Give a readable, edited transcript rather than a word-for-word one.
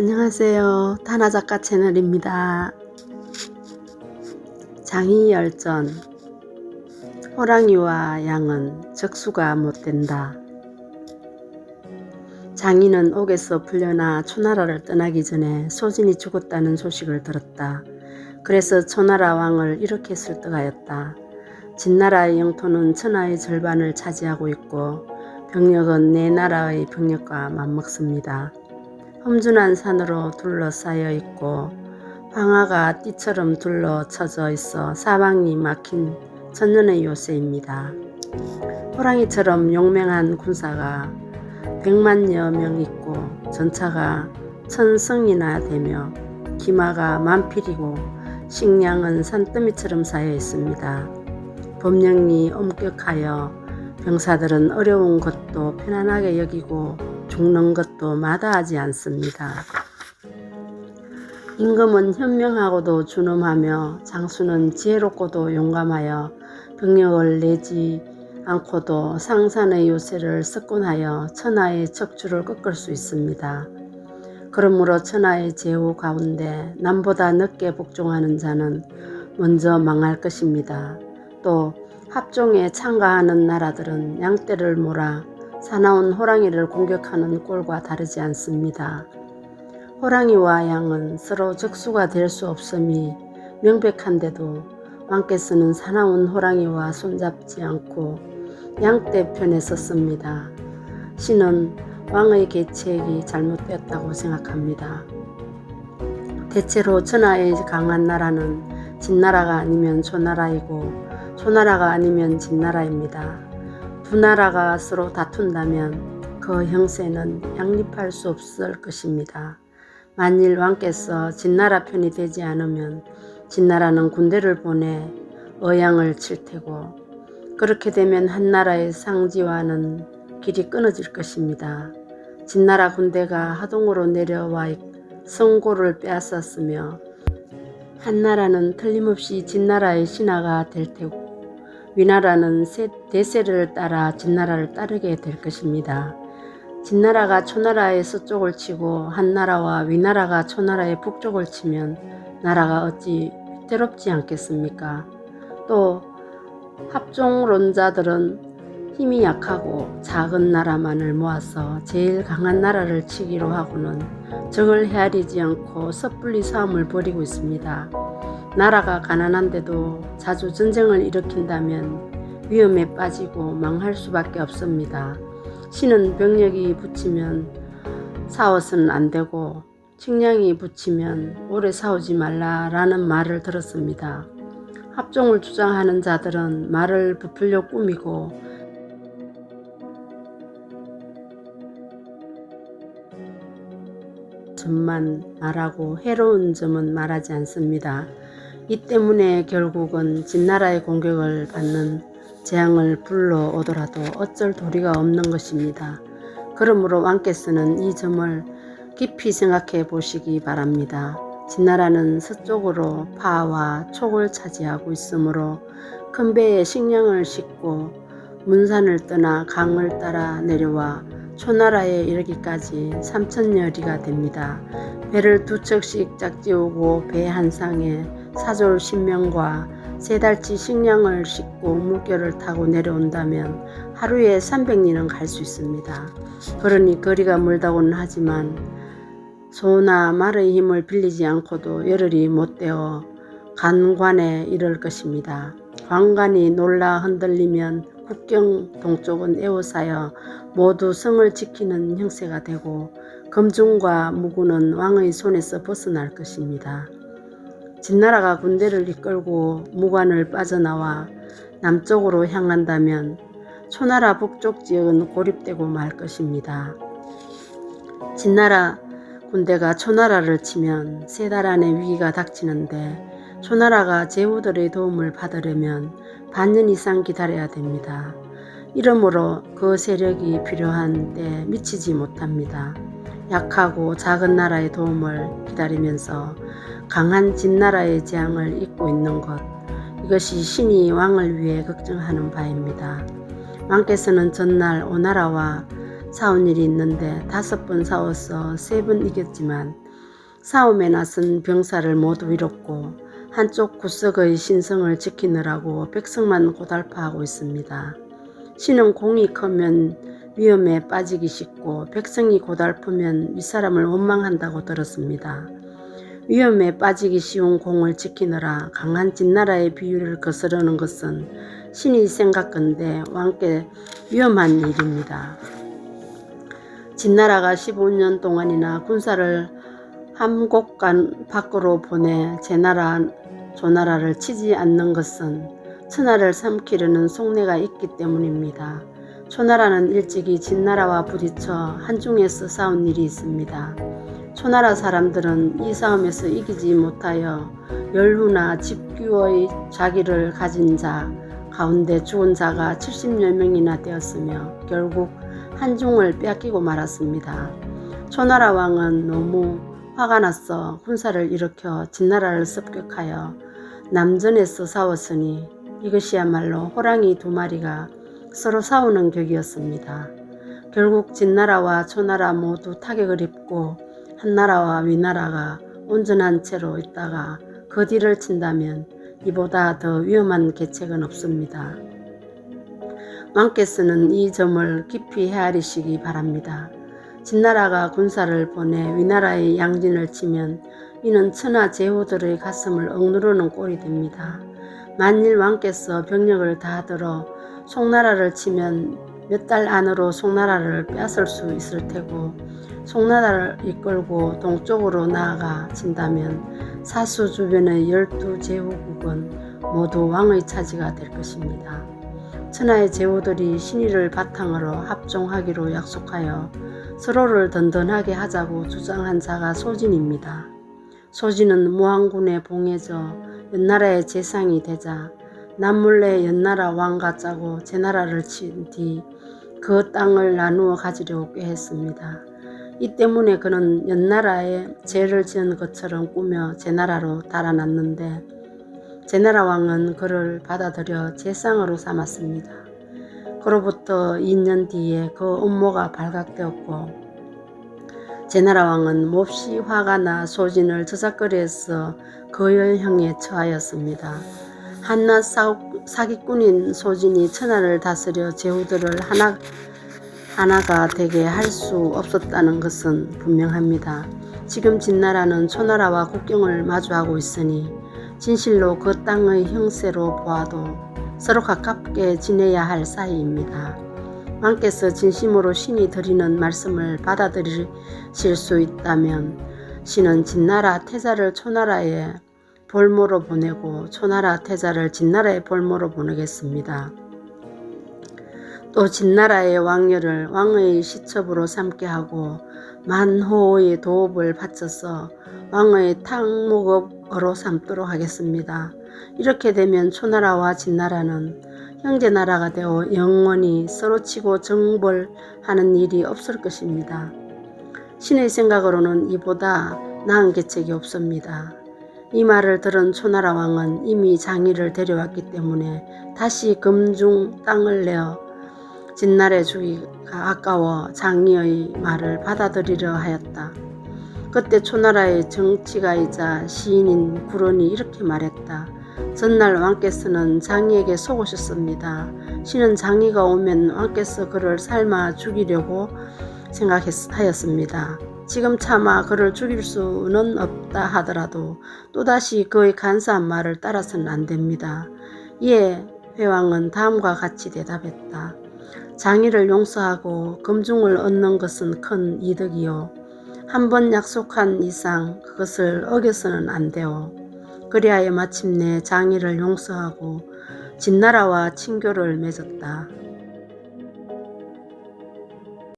안녕하세요. 다나작가 채널입니다. 장의열전. 호랑이와 양은 적수가 못된다. 장의는 옥에서 풀려나 초나라를 떠나기 전에 소진이 죽었다는 소식을 들었다. 그래서 초나라 왕을 이렇게 설득하였다. 진나라의 영토는 천하의 절반을 차지하고 있고 병력은 내 나라의 병력과 맞먹습니다. 험준한 산으로 둘러싸여 있고 황하가 띠처럼 둘러쳐져 있어 사방이 막힌 천년의 요새입니다. 호랑이처럼 용맹한 군사가 100만여 명 있고 전차가 1000승이나 되며 기마가 만필이고 식량은 산더미처럼 쌓여 있습니다. 법령이 엄격하여 병사들은 어려운 것도 편안하게 여기고 죽는 것도 마다하지 않습니다. 임금은 현명하고도 준엄하며 장수는 지혜롭고도 용감하여 병력을 내지 않고도 상산의 요새를 석권하여 천하의 척추를 꺾을 수 있습니다. 그러므로 천하의 제후 가운데 남보다 늦게 복종하는 자는 먼저 망할 것입니다. 또 합종에 참가하는 나라들은 양떼를 몰아 사나운 호랑이를 공격하는 꼴과 다르지 않습니다. 호랑이와 양은 서로 적수가 될 수 없음이 명백한데도 왕께서는 사나운 호랑이와 손잡지 않고 양떼 편에 섰습니다. 신은 왕의 계책이 잘못되었다고 생각합니다. 대체로 천하의 강한 나라는 진나라가 아니면 초나라이고 초나라가 아니면 진나라입니다. 두 나라가 서로 다툰다면 그 형세는 양립할 수 없을 것입니다. 만일 왕께서 진나라 편이 되지 않으면 진나라는 군대를 보내 의양을 칠 테고 그렇게 되면 한 나라의 상지와는 길이 끊어질 것입니다. 진나라 군대가 하동으로 내려와 성고를 빼앗았으며 한 나라는 틀림없이 진나라의 신하가 될 테고 위나라는 대세를 따라 진나라를 따르게 될 것입니다. 진나라가 초나라의 서쪽을 치고 한나라와 위나라가 초나라의 북쪽을 치면 나라가 어찌 위태롭지 않겠습니까? 또 합종론자들은 힘이 약하고 작은 나라만을 모아서 제일 강한 나라를 치기로 하고는 적을 헤아리지 않고 섣불리 싸움을 벌이고 있습니다. 나라가 가난한데도 자주 전쟁을 일으킨다면 위험에 빠지고 망할 수밖에 없습니다. 신은 병력이 붙이면 싸워서는 안 되고 식량이 붙이면 오래 싸우지 말라라는 말을 들었습니다. 합종을 주장하는 자들은 말을 부풀려 꾸미고 점만 말하고 해로운 점은 말하지 않습니다. 이 때문에 결국은 진나라의 공격을 받는 재앙을 불러오더라도 어쩔 도리가 없는 것입니다. 그러므로 왕께서는 이 점을 깊이 생각해 보시기 바랍니다. 진나라는 서쪽으로 파와 촉을 차지하고 있으므로 큰 배에 식량을 싣고 문산을 떠나 강을 따라 내려와 초나라에 이르기까지 3000여리가 됩니다. 배를 2척씩 짝지우고 배 한 상에 사졸 10명과 3달치 식량을 싣고 물결을 타고 내려온다면 하루에 300리는 갈 수 있습니다. 그러니 거리가 멀다고는 하지만 소나 말의 힘을 빌리지 않고도 열흘이 못되어 간관에 이를 것입니다. 관관이 놀라 흔들리면 국경 동쪽은 에워싸여 모두 성을 지키는 형세가 되고 검중과 무구는 왕의 손에서 벗어날 것입니다. 진나라가 군대를 이끌고 무관을 빠져나와 남쪽으로 향한다면 초나라 북쪽 지역은 고립되고 말 것입니다. 진나라 군대가 초나라를 치면 3달 안에 위기가 닥치는데 초나라가 제후들의 도움을 받으려면 반년 이상 기다려야 됩니다. 이러므로 그 세력이 필요한 때 미치지 못합니다. 약하고 작은 나라의 도움을 기다리면서 강한 진나라의 재앙을 입고 있는 것, 이것이 신이 왕을 위해 걱정하는 바입니다. 왕께서는 전날 오나라와 싸운 일이 있는데 5번 싸워서 3번 이겼지만 싸움에 나선 병사를 모두 잃었고 한쪽 구석의 신성을 지키느라고 백성만 고달파하고 있습니다. 신은 공이 크면 위험에 빠지기 쉽고 백성이 고달프면 윗사람을 원망한다고 들었습니다. 위험에 빠지기 쉬운 공을 지키느라 강한 진나라의 비유를 거스르는 것은 신이 생각건대 왕께 위험한 일입니다. 진나라가 15년 동안이나 군사를 함곡간 밖으로 보내 제나라 조나라를 치지 않는 것은 천하를 삼키려는 속내가 있기 때문입니다. 초나라는 일찍이 진나라와 부딪혀 한중에서 싸운 일이 있습니다. 초나라 사람들은 이 싸움에서 이기지 못하여 열후나 집규의 자기를 가진 자 가운데 죽은 자가 70여 명이나 되었으며 결국 한중을 빼앗기고 말았습니다. 초나라 왕은 너무 화가 나서 군사를 일으켜 진나라를 습격하여 남전에서 싸웠으니 이것이야말로 호랑이 두 마리가 서로 싸우는 격이었습니다. 결국 진나라와 초나라 모두 타격을 입고 한나라와 위나라가 온전한 채로 있다가 그 뒤를 친다면 이보다 더 위험한 계책은 없습니다. 왕께서는 이 점을 깊이 헤아리시기 바랍니다. 진나라가 군사를 보내 위나라의 양진을 치면 이는 천하 제후들의 가슴을 억누르는 꼴이 됩니다. 만일 왕께서 병력을 다 들어 송나라를 치면 몇 달 안으로 송나라를 빼앗을 수 있을 테고 송나라를 이끌고 동쪽으로 나아가 진다면 사수 주변의 12제후국은 모두 왕의 차지가 될 것입니다. 천하의 제후들이 신의를 바탕으로 합종하기로 약속하여 서로를 든든하게 하자고 주장한 자가 소진입니다. 소진은 무왕군에 봉해져 연나라의 재상이 되자 남몰래 연나라 왕과 짜고 제나라를 친 뒤 그 땅을 나누어 가지려고 꾀했습니다. 이 때문에 그는 연나라에 죄를 지은 것처럼 꾸며 제나라로 달아났는데 제나라 왕은 그를 받아들여 재상으로 삼았습니다. 그로부터 2년 뒤에 그 음모가 발각되었고 제나라 왕은 몹시 화가 나 소진을 저작거리에서 거열형에 처하였습니다. 한낱 사기꾼인 소진이 천하를 다스려 제후들을 하나가 되게 할 수 없었다는 것은 분명합니다. 지금 진나라는 초나라와 국경을 마주하고 있으니 진실로 그 땅의 형세로 보아도 서로 가깝게 지내야 할 사이입니다. 왕께서 진심으로 신이 드리는 말씀을 받아들이실 수 있다면 신은 진나라 태자를 초나라에 볼모로 보내고 초나라 태자를 진나라에 볼모로 보내겠습니다. 또 진나라의 왕녀를 왕의 시첩으로 삼게 하고 만호의 도읍을 바쳐서 왕의 탕목업으로 삼도록 하겠습니다. 이렇게 되면 초나라와 진나라는 형제나라가 되어 영원히 서로 치고 정벌하는 일이 없을 것입니다. 신의 생각으로는 이보다 나은 계책이 없습니다. 이 말을 들은 초나라 왕은 이미 장의를 데려왔기 때문에 다시 금중 땅을 내어 진나라에 주기가 아까워 장의의 말을 받아들이려 하였다. 그때 초나라의 정치가이자 시인인 구론이 이렇게 말했다. 전날 왕께서는 장의에게 속으셨습니다. 신은 장의가 오면 왕께서 그를 삶아 죽이려고 생각하였습니다. 지금 차마 그를 죽일 수는 없다 하더라도 또다시 그의 간사한 말을 따라서는 안 됩니다. 이에 회왕은 다음과 같이 대답했다. 장의를 용서하고 금중을 얻는 것은 큰 이득이요. 한번 약속한 이상 그것을 어겨서는 안 되오. 그리하여 마침내 장의를 용서하고 진나라와 친교를 맺었다.